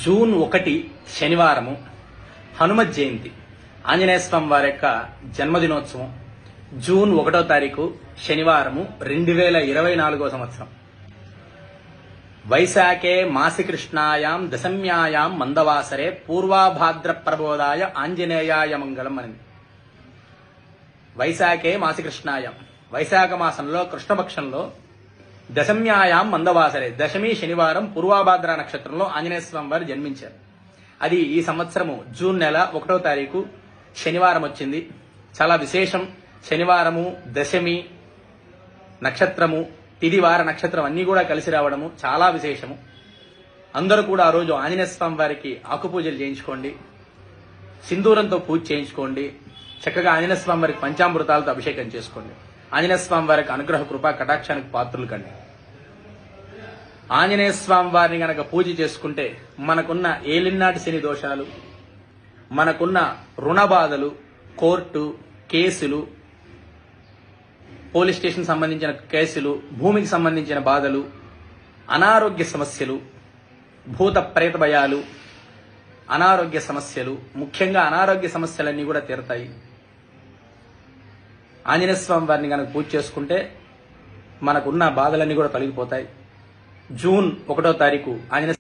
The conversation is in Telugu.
జూన్ 1 శనివారము హనుమత్ జయంతి, ఆంజనేయ స్వామి వారి యొక్క జన్మదినోత్సవం. జూన్ 1వ తారీఖు శనివారము 2024వ సంవత్సరం. వైశాఖే మాసి కృష్ణాయాం దశమ్యాయాం మందవాసరే పూర్వాభాద్ర ప్రబోధాయ ఆంజనేయాయ మంగళం అనింది. వైశాఖే మాసి కృష్ణాయాం, వైశాఖ మాసంలో కృష్ణపక్షంలో దశమ్యాయాం మందవాసరే, దశమి శనివారం పూర్వాభాద్ర నక్షత్రంలో ఆంజనేయ స్వామి వారు జన్మించారు. అది ఈ సంవత్సరము జూన్ నెల 1వ తారీఖు శనివారం వచ్చింది. చాలా విశేషం. శనివారము, దశమి నక్షత్రము, తిదివార నక్షత్రం అన్నీ కూడా కలిసి రావడము చాలా విశేషము. అందరూ కూడా ఆ రోజు ఆంజనేయ స్వామి వారికి ఆకుపూజలు చేయించుకోండి, సింధూరంతో పూజ చేయించుకోండి, చక్కగా ఆంజనేయ స్వామి వారికి పంచామృతాలతో అభిషేకం చేసుకోండి. ఆంజనేయ స్వామి వారికి అనుగ్రహ కృపా కటాక్షానికి పాత్రులు కండి. ఆంజనేయ స్వామి వారిని గనక పూజ చేసుకుంటే మనకున్న ఏలినాటి శని దోషాలు, మనకున్న రుణ బాధలు, కోర్టు కేసులు, పోలీస్ స్టేషన్ సంబంధించిన కేసులు, భూమికి సంబంధించిన బాధలు, అనారోగ్య సమస్యలు, భూత ప్రేత భయాలు, అనారోగ్య సమస్యలు, ముఖ్యంగా అనారోగ్య సమస్యలన్నీ కూడా తీరతాయి. ఆంజనేయ స్వామి వారిని కనుక పూజ చేసుకుంటే మనకున్న బాధలన్నీ కూడా తొలగిపోతాయి. జూన్ 1వ తారీఖు ఆంజనేయ